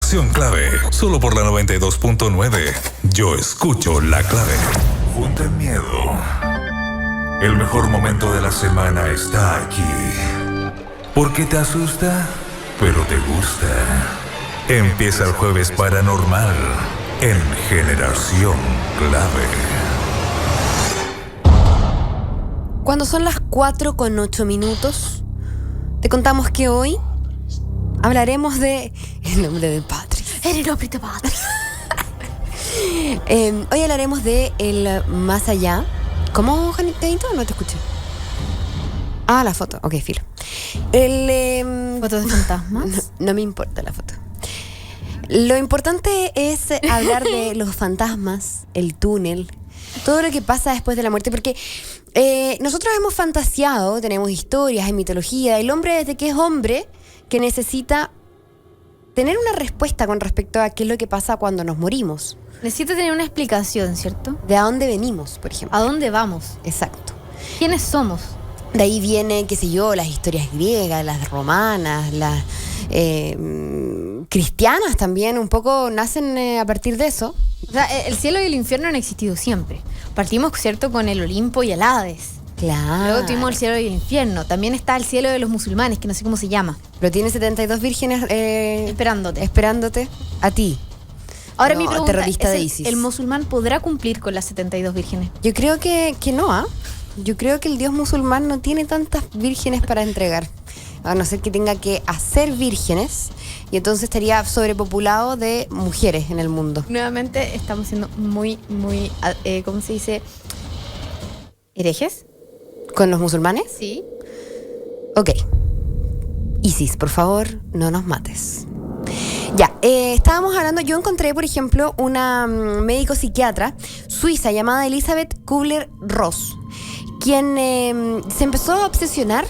Generación Clave, solo por la 92.9. Yo escucho La Clave. Junta el miedo. El mejor momento de la semana está aquí. Porque te asusta, pero te gusta. Empieza el jueves paranormal en Generación Clave. Cuando son las 4:08, te contamos que hoy hablaremos de el nombre de Patri. El nombre de Patri. Hoy hablaremos de el más allá. ¿Cómo, Janito? No te escuché. Ah, la foto. Ok, filo. ¿Fotos de fantasmas? No me importa la foto. Lo importante es hablar de los fantasmas, el túnel, todo lo que pasa después de la muerte, porque nosotros hemos fantaseado, tenemos historias, hay mitología. El hombre, desde que es hombre, que necesita tener una respuesta con respecto a qué es lo que pasa cuando nos morimos. Necesita tener una explicación, ¿cierto? De a dónde venimos, por ejemplo. ¿A dónde vamos? Exacto. ¿Quiénes somos? De ahí viene, qué sé yo, las historias griegas, las romanas, las cristianas también, un poco nacen a partir de eso. O sea, el cielo y el infierno han existido siempre. Partimos, ¿cierto?, con el Olimpo y el Hades. Claro. Luego tuvimos el cielo y el infierno. También está el cielo de los musulmanes, que no sé cómo se llama. Pero tiene 72 vírgenes esperándote a ti. Ahora no, mi pregunta terrorista es, de ISIS. ¿el musulmán podrá cumplir con las 72 vírgenes? Yo creo que no, ¿ah? Yo creo que el Dios musulmán no tiene tantas vírgenes para entregar. A no ser que tenga que hacer vírgenes. Y entonces estaría sobrepopulado de mujeres en el mundo. Nuevamente estamos siendo muy, ¿cómo se dice? ¿Herejes? ¿Con los musulmanes? Sí. Ok. ISIS, por favor, no nos mates. Ya, estábamos hablando, yo encontré, por ejemplo, una médico psiquiatra suiza llamada Elisabeth Kubler-Ross, quien se empezó a obsesionar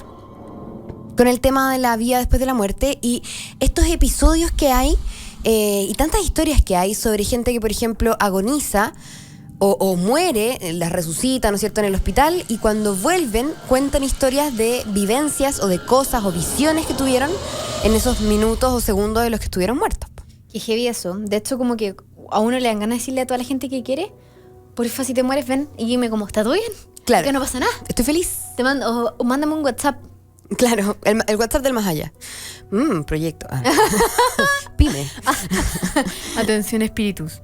con el tema de la vida después de la muerte y estos episodios que hay y tantas historias que hay sobre gente que, por ejemplo, agoniza o muere, las resucita, ¿no es cierto?, en el hospital, y cuando vuelven cuentan historias de vivencias o de cosas o visiones que tuvieron en esos minutos o segundos de los que estuvieron muertos. Qué heavy eso. De hecho, como que a uno le dan ganas de decirle a toda la gente que quiere, porfa, si te mueres, ven y dime cómo, ¿está todo bien? Claro. Que no pasa nada. Estoy feliz. Te mando, o mándame un WhatsApp. Claro, el WhatsApp del más allá. Proyecto. Pyme. Atención, espíritus.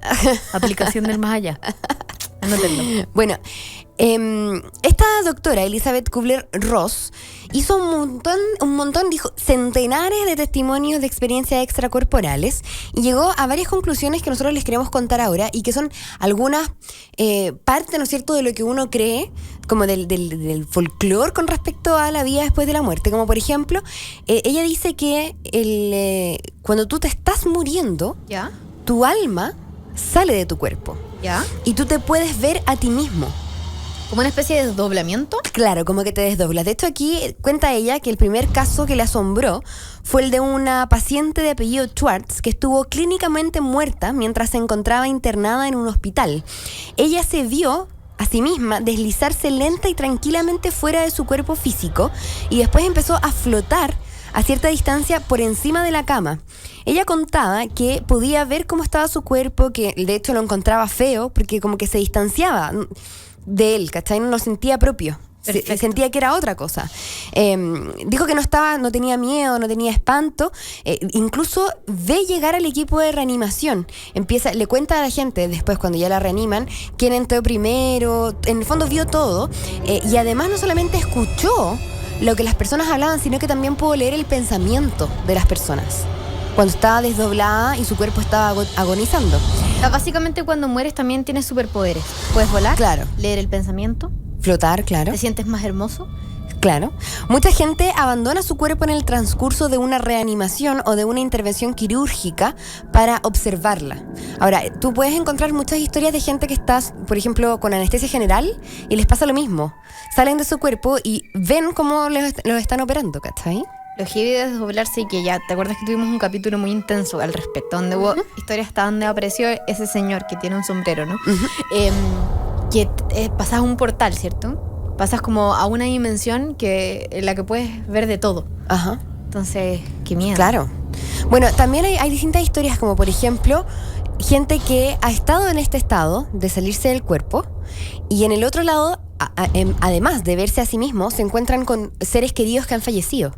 Aplicación del más allá. Anótenlo. Bueno, esta doctora, Elisabeth Kubler-Ross, hizo un montón, dijo centenares de testimonios de experiencias extracorporales y llegó a varias conclusiones que nosotros les queremos contar ahora y que son algunas partes, ¿no es cierto?, de lo que uno cree, como del folclore con respecto a la vida después de la muerte. Como por ejemplo, ella dice que cuando tú te estás muriendo, ¿Ya? tu alma sale de tu cuerpo. ¿Ya? Y tú te puedes ver a ti mismo. ¿Como una especie de desdoblamiento? Claro, como que te desdoblas. De hecho, aquí cuenta ella que el primer caso que le asombró fue el de una paciente de apellido Schwartz que estuvo clínicamente muerta mientras se encontraba internada en un hospital. Ella se vio a sí misma deslizarse lenta y tranquilamente fuera de su cuerpo físico y después empezó a flotar a cierta distancia por encima de la cama. Ella contaba que podía ver cómo estaba su cuerpo, que de hecho lo encontraba feo porque como que se distanciaba de él, ¿cachai? No lo sentía propio. Sentía que era otra cosa. Dijo que no tenía miedo, no tenía espanto. Incluso ve llegar al equipo de reanimación. Le cuenta a la gente después, cuando ya la reaniman, quién entró primero. En el fondo vio todo. Y además no solamente escuchó lo que las personas hablaban, sino que también pudo leer el pensamiento de las personas cuando estaba desdoblada y su cuerpo estaba agonizando. O sea, básicamente cuando mueres también tienes superpoderes. Puedes volar, claro, leer el pensamiento, flotar, claro, te sientes más hermoso. Claro. Mucha gente abandona su cuerpo en el transcurso de una reanimación o de una intervención quirúrgica para observarla. Ahora, tú puedes encontrar muchas historias de gente que está, por ejemplo, con anestesia general y les pasa lo mismo. Salen de su cuerpo y ven cómo los están operando, ¿cachai? Lo heavy de desdoblarse, y que ya, ¿te acuerdas que tuvimos un capítulo muy intenso al respecto? Donde hubo historias hasta donde apareció ese señor que tiene un sombrero, ¿no? Que pasas un portal, ¿cierto? Pasas como a una dimensión en la que puedes ver de todo. Ajá. Entonces, qué miedo. Claro. Bueno, también hay distintas historias, como por ejemplo, gente que ha estado en este estado de salirse del cuerpo y en el otro lado, además de verse a sí mismos, se encuentran con seres queridos que han fallecido.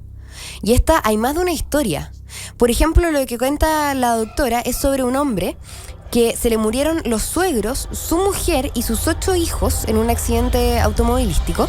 Y hay más de una historia. Por ejemplo, lo que cuenta la doctora es sobre un hombre que se le murieron los suegros, su mujer y sus 8 hijos en un accidente automovilístico.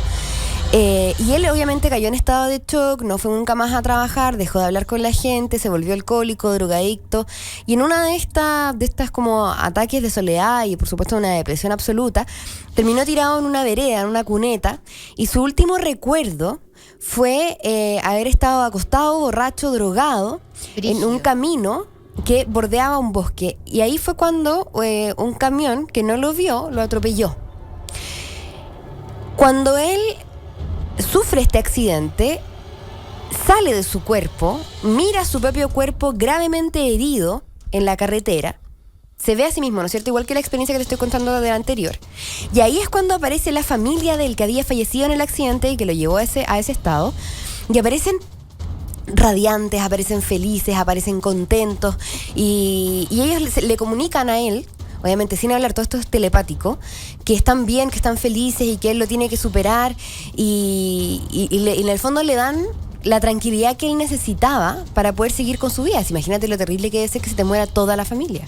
Y él obviamente cayó en estado de shock, no fue nunca más a trabajar, dejó de hablar con la gente, se volvió alcohólico, drogadicto. Y en una de estas como ataques de soledad y por supuesto una depresión absoluta, terminó tirado en una vereda, en una cuneta. Y su último recuerdo fue haber estado acostado, borracho, drogado, en un camino que bordeaba un bosque. Y ahí fue cuando un camión que no lo vio, lo atropelló. Cuando él sufre este accidente, sale de su cuerpo, mira su propio cuerpo gravemente herido en la carretera, se ve a sí mismo, ¿no es cierto? Igual que la experiencia que te estoy contando de la anterior. Y ahí es cuando aparece la familia del que había fallecido en el accidente y que lo llevó a ese estado, y aparecen radiantes, aparecen felices, aparecen contentos, y ellos le comunican a él, obviamente sin hablar, todo esto es telepático, que están bien, que están felices y que él lo tiene que superar, y en el fondo le dan la tranquilidad que él necesitaba para poder seguir con su vida. Imagínate lo terrible que es que se te muera toda la familia.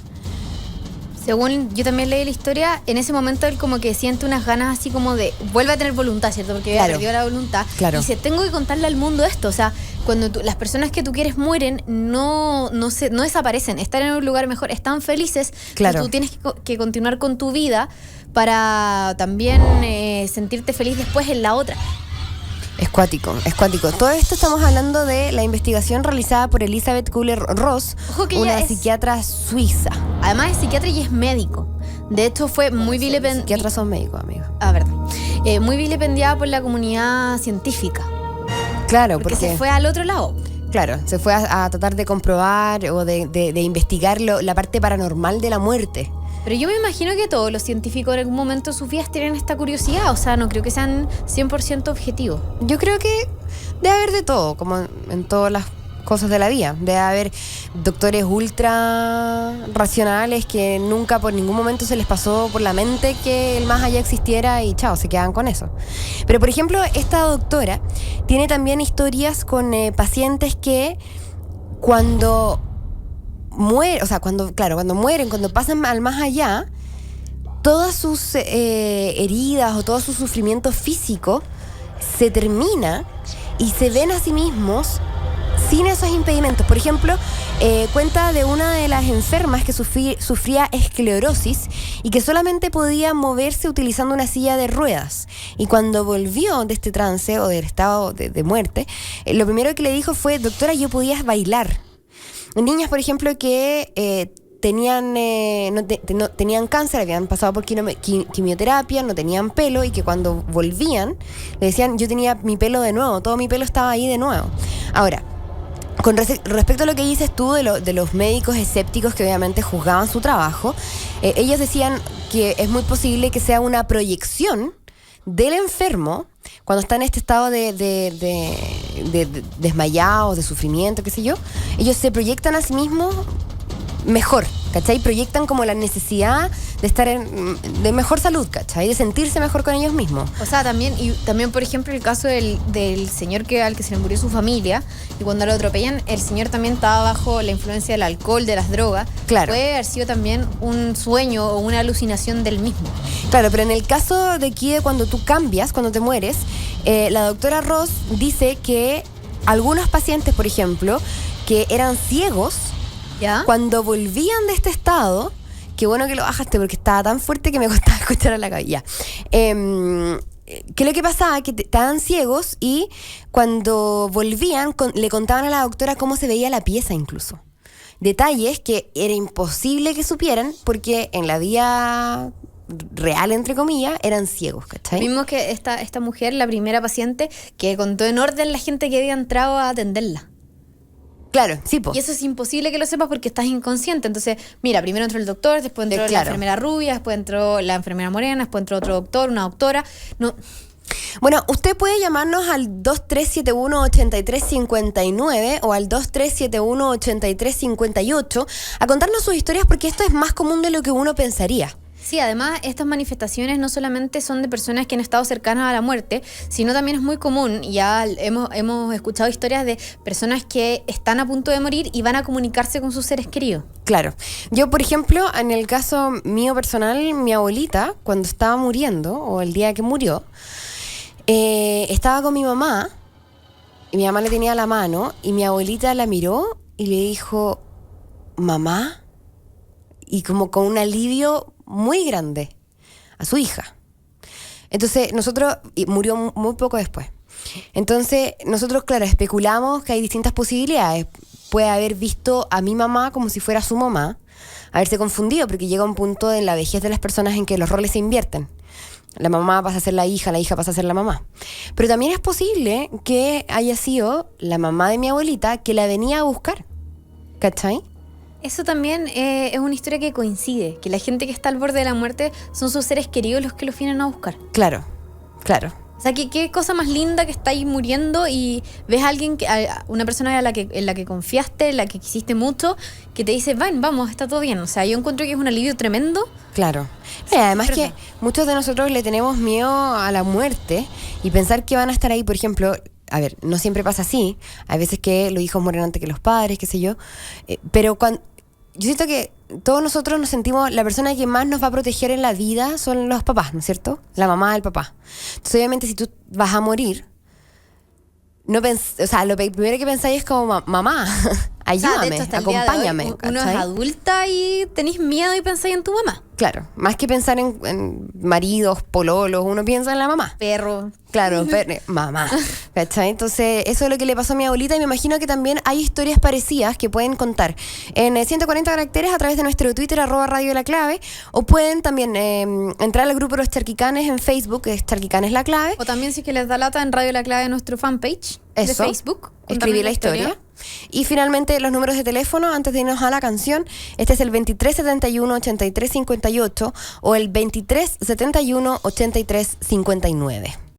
Según yo también leí la historia, en ese momento él como que siente unas ganas así como de vuelve a tener voluntad, ¿cierto? Porque ya perdió la voluntad. Claro. Y dice, tengo que contarle al mundo esto. O sea, cuando las personas que tú quieres mueren, no desaparecen, están en un lugar mejor, están felices. Claro. Tú tienes que continuar con tu vida para también sentirte feliz después en la otra. Es cuático. Todo esto estamos hablando de la investigación realizada por Elizabeth Kübler-Ross, una psiquiatra suiza. Además es psiquiatra y es médico. De hecho fue muy vilipendiada. Los psiquiatras son médicos, amigo. Ah, verdad. Muy vilipendiada por la comunidad científica. Claro, porque se fue al otro lado. Claro, se fue a tratar de comprobar o de investigar la parte paranormal de la muerte. Pero yo me imagino que todos los científicos en algún momento de sus vidas tienen esta curiosidad. O sea, no creo que sean 100% objetivos. Yo creo que debe haber de todo, como en todas las cosas de la vida. Debe haber doctores ultra racionales que nunca por ningún momento se les pasó por la mente que el más allá existiera y chao, se quedan con eso. Pero por ejemplo, esta doctora tiene también historias con pacientes que cuando mueren, o sea, cuando mueren, cuando pasan al más allá, todas sus heridas o todo su sufrimiento físico se termina y se ven a sí mismos sin esos impedimentos. Por ejemplo, cuenta de una de las enfermas que sufría esclerosis y que solamente podía moverse utilizando una silla de ruedas. Y cuando volvió de este trance o del estado de muerte, lo primero que le dijo fue: doctora, yo podía bailar. Niñas, por ejemplo, que tenían cáncer, habían pasado por quimioterapia, no tenían pelo, y que cuando volvían le decían: yo tenía mi pelo de nuevo, todo mi pelo estaba ahí de nuevo. Ahora, con respecto a lo que dices tú de los médicos escépticos que obviamente juzgaban su trabajo, ellos decían que es muy posible que sea una proyección del enfermo cuando está en este estado de desmayados, de sufrimiento, qué sé yo. Ellos se proyectan a sí mismos mejor, ¿cachai? Proyectan como la necesidad de estar de mejor salud, ¿cachai? De sentirse mejor con ellos mismos. O sea, también por ejemplo, el caso del señor al que se le murió su familia, y cuando lo atropellan, el señor también estaba bajo la influencia del alcohol, de las drogas. Claro. Puede haber sido también un sueño o una alucinación del mismo. Claro, pero en el caso de aquí, de cuando tú cambias, cuando te mueres, la doctora Ross dice que algunos pacientes, por ejemplo, que eran ciegos, ¿ya? Cuando volvían de este estado, qué bueno que lo bajaste porque estaba tan fuerte que me costaba escuchar a la cabeza. ¿Qué es lo que pasaba? Que estaban ciegos y cuando volvían le contaban a la doctora cómo se veía la pieza incluso. Detalles que era imposible que supieran porque en la vida real, entre comillas, eran ciegos, ¿cachai? Mismo que esta mujer, la primera paciente, que contó en orden la gente que había entrado a atenderla. Claro, sí, po. Y eso es imposible que lo sepas porque estás inconsciente. Entonces, mira, primero entró el doctor, después entró la enfermera rubia, después entró la enfermera morena, después entró otro doctor, una doctora. No. Bueno, usted puede llamarnos al 2371-8359 o al 2371-8358 a contarnos sus historias, porque esto es más común de lo que uno pensaría. Sí, además estas manifestaciones no solamente son de personas que han estado cercanas a la muerte, sino también es muy común, ya hemos escuchado historias de personas que están a punto de morir y van a comunicarse con sus seres queridos. Claro. Yo, por ejemplo, en el caso mío personal, mi abuelita, cuando estaba muriendo, o el día que murió, estaba con mi mamá, y mi mamá le tenía la mano, y mi abuelita la miró y le dijo, mamá, y como con un alivio muy grande a su hija. Entonces y murió muy poco después. Entonces nosotros, claro, especulamos que hay distintas posibilidades. Puede haber visto a mi mamá como si fuera su mamá, haberse confundido, porque llega un punto en la vejez de las personas en que los roles se invierten. La mamá pasa a ser la hija pasa a ser la mamá. Pero también es posible que haya sido la mamá de mi abuelita que la venía a buscar. ¿Cachai? Eso también es una historia que coincide, que la gente que está al borde de la muerte son sus seres queridos los que los vienen a buscar. Claro, claro. O sea, qué cosa más linda que estáis muriendo y ves a alguien, una persona en la que confiaste, en la que quisiste mucho, que te dice, vamos, está todo bien. O sea, yo encuentro que es un alivio tremendo. Claro. Además que muchos de nosotros le tenemos miedo a la muerte y pensar que van a estar ahí, por ejemplo. A ver, no siempre pasa así. Hay veces que los hijos mueren antes que los padres, qué sé yo. Pero yo siento que todos nosotros nos sentimos, la persona que más nos va a proteger en la vida son los papás, ¿no es cierto? La mamá, el papá. Entonces, obviamente, si tú vas a morir, lo primero que pensáis es como, mamá, ayúdame, de hecho, acompáñame. Uno es adulta y tenéis miedo y pensáis en tu mamá. Claro, más que pensar en maridos, pololos, uno piensa en la mamá. Perro. Claro, mamá. ¿Cachai? Entonces, eso es lo que le pasó a mi abuelita y me imagino que también hay historias parecidas que pueden contar en 140 caracteres a través de nuestro Twitter, @Radio La Clave, o pueden también entrar al grupo de los Charquicanes en Facebook, que es Charquicanes La Clave. O también si que les da lata en Radio La Clave, nuestro fanpage de Facebook. Escribir la historia. Y finalmente los números de teléfono antes de irnos a la canción. Este es el 2371-8358 o el 2371-8359.